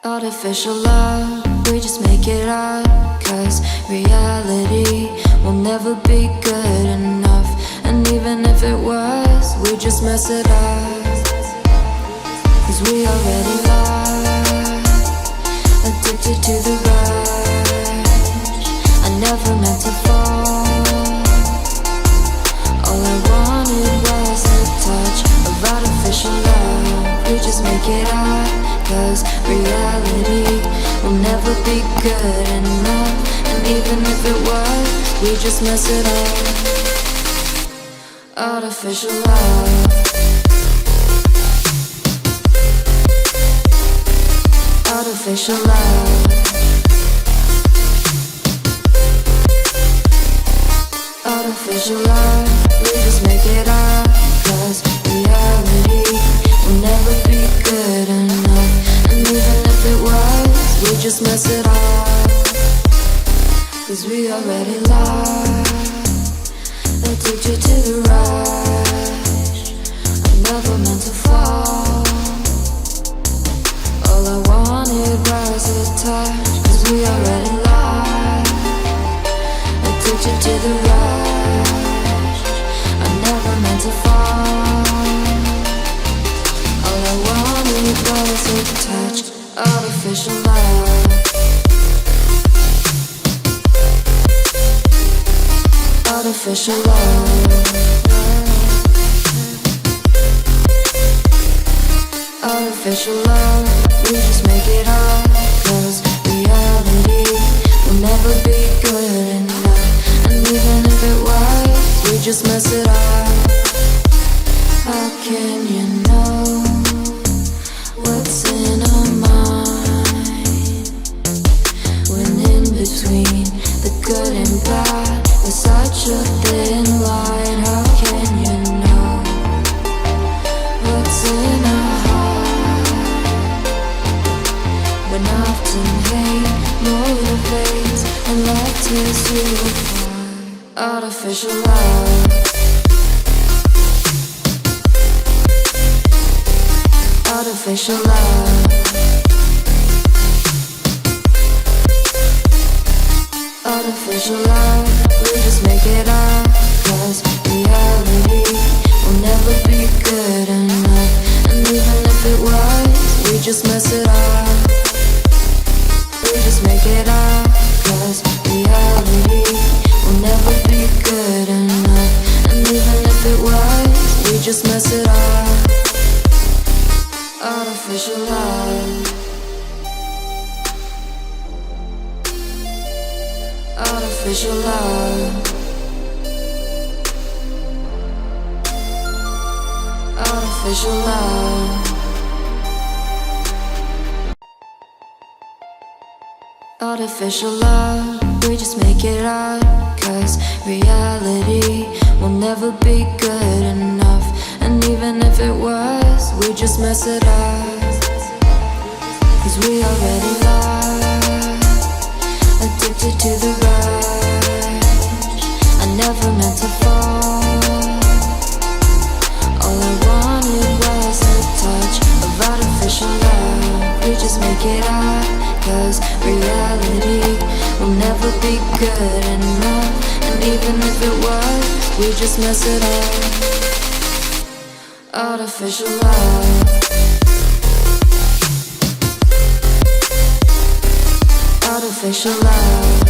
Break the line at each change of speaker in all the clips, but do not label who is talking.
Artificial love, we just make it up. Cause reality will never be good enough. And even if it was, we just mess it up. Cause we already lost, addicted to the rush. I never meant to fall. All I wanted was a touch of artificial love. We just make it up. Cause reality will never be good enough. And even if it was, we just mess it up. Artificial love. Artificial love. Artificial love. We just make it up. Cause reality will never be good enough. And even if it was, we just mess it up. Cause we already lost, addicted to the rush. I never meant to fall. All I wanted was a touch. Cause we already lost, addicted to the rush. I never meant to fall. All I wanted was a touch. Artificial love. Artificial love. Artificial love. We just make it up. Cause reality will never be good enough. And even if it was, we just mess it up. How can you know what's in our mind? When in between the good and bad, there's such a thin line. How can you know what's in our heart? When often hate motivates and love tears you apart. Artificial love. Artificial love. Artificial love. We just make it up. Cause reality will never be good enough. And even if it was, we just mess it up. We just make it up. Cause reality will never be good enough. And even if it was, we just mess it up. Artificial love. Artificial love. Artificial love. Artificial love. We just make it up. Cause reality will never be good enough. And even if it was, we just mess it up. Cause we already lost, addicted to the rush. I never meant to fall. All I wanted was a touch of artificial love. We just make it up. Cause reality will never be good enough. And even if it was, we just mess it up. Artificial love. Artificial love.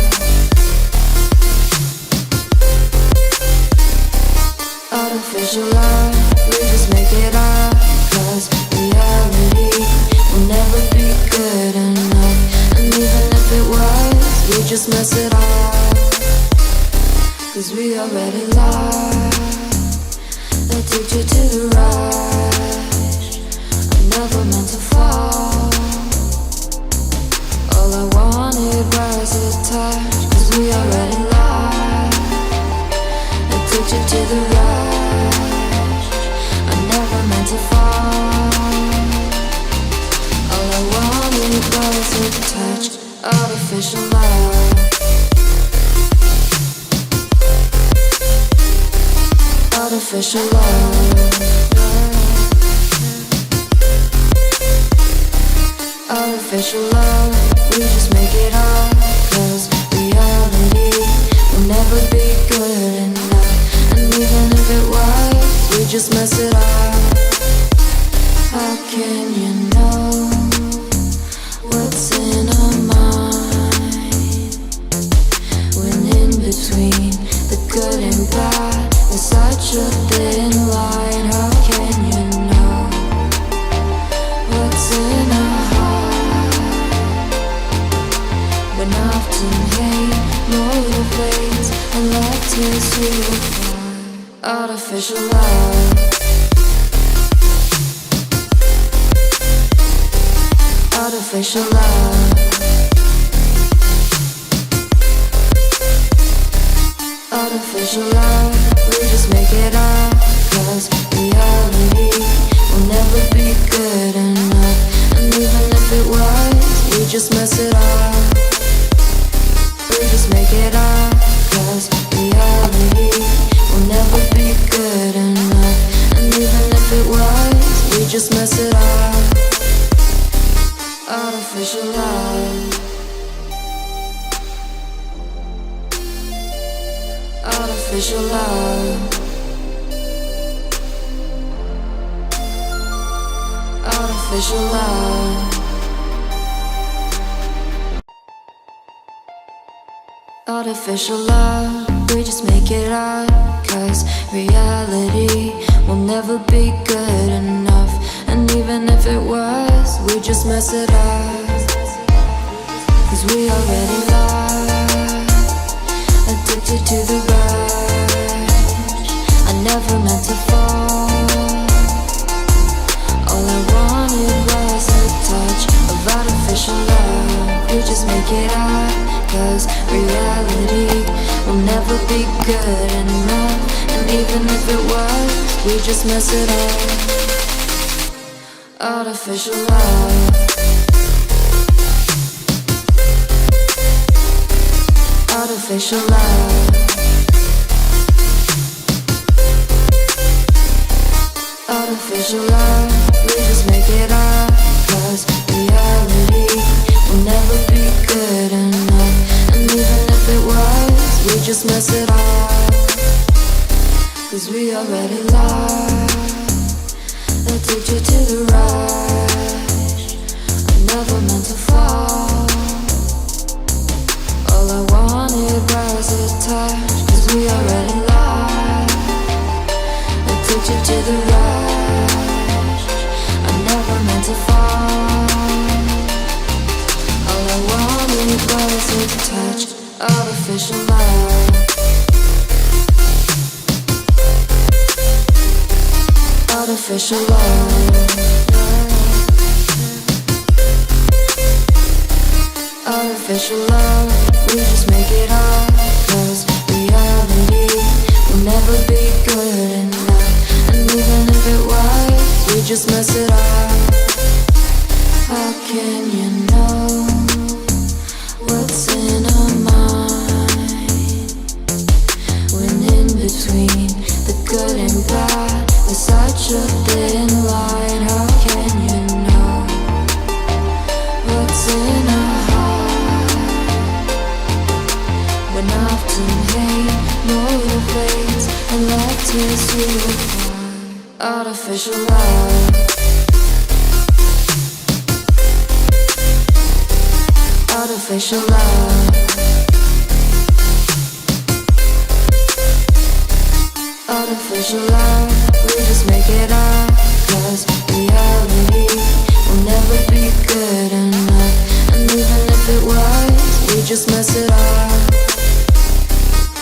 Artificial love. We just make it up. Cause reality will never be good enough. And even if it was, we just mess it up. Cause we already lost, addicted to the rush. I never meant to fall. All I wanted was a touch. Cause we already lost, addicted to the rush. I never meant to fall. All I wanted was a touch. Artificial love. Artificial love. Artificial love, we just make it up. Cause reality will never be good enough. And even if it was, we just mess it up. How can you know what's in our mind? When in between the good and bad, there's such a thin line. How can you know what's in our heart? When often hate motivates and love tears you apart. Artificial love. Artificial love. Artificial love, we just make it up. Cause reality will never be good enough. And even if it was, we just mess it up. We just make it up. Cause reality will never be good enough. And even if it was, we just mess it up. Artificial love. Artificial love. Artificial love. Artificial love, we just make it up. Cause reality will never be good enough. And even if it was, we just mess it up. Cause we already lost, addicted to the rush. I never meant to fall. All I wanted was a touch of artificial love. We just make it up. Cause reality will never be good enough. And even if it was, we just mess it up. Artificial love. Artificial love. Artificial love, we just make it up. Cause reality will never be good enough. And even if it was, we just mess it up. Cause we already lost, addicted to the rush. I never meant to fall. All I wanted was a touch. Cause we already lost, addicted to the rush. I never meant to fall. All I wanted was a touch. Artificial love. Artificial love. Artificial love, we just make it up. Cause reality will never be good enough. And even if it was, we just mess it up. How can you know what's in our mind? When in between the good and bad, there's such a thin line. How can you know what's in our heart? When often hate motivates and love tears you apart. Artificial love. Artificial love. Artificial love, we just make it up. Cause reality will never be good enough. And even if it was, we just mess it up.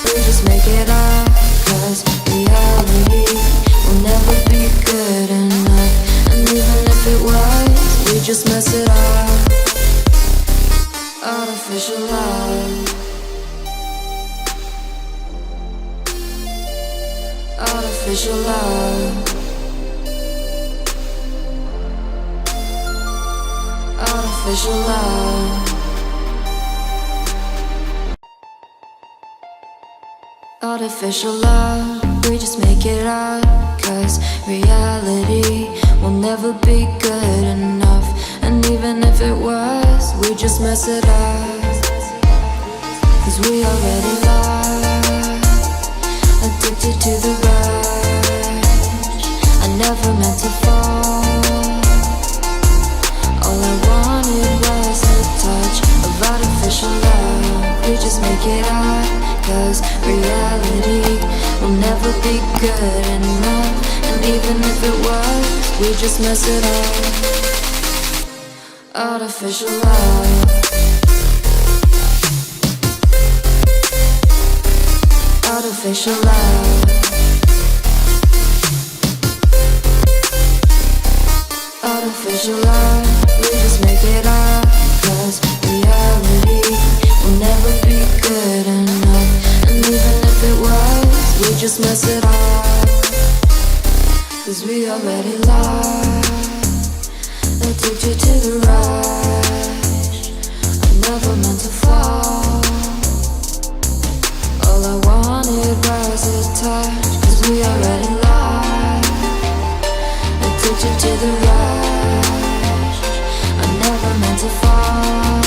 We just make it up. Cause reality will never be good enough. And even if it was, we just mess it up. Artificial love. Artificial love. Artificial love. Artificial love, we just make it up. Cause reality will never be good enough. And even if it was, mess it up, 'cause we already lost, addicted to the rush. I never meant to fall. All I wanted was a touch of artificial love. We just make it up, 'cause reality will never be good enough. And even if it was, we just mess it up. Artificial love. Artificial love. Artificial love. We just make it up, 'cause reality will never be good enough. And even if it was, we just mess it up, 'cause we already lost, addicted to the rush. I never meant to fall. All I wanted was a touch, 'cause we already lost, addicted to the rush. I never meant to fall.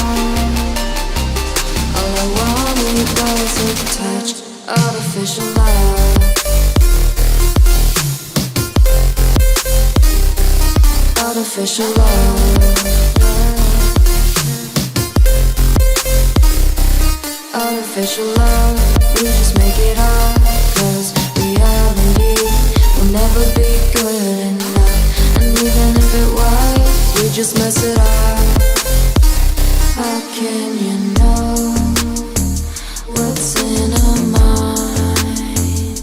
All I wanted was a touch, artificial love. Artificial love. Artificial love. We just make it up, 'cause reality will never be good enough. And even if it was, we just mess it up. How can you know what's in our mind,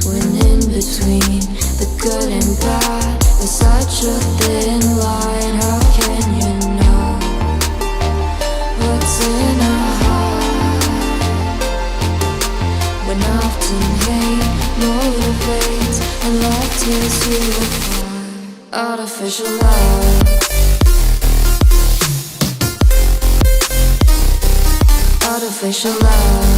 when in between the good and bad there's such a thin line? How can you know what's in our heart, when often hate motivates and love tears you apart? Artificial love. Artificial love.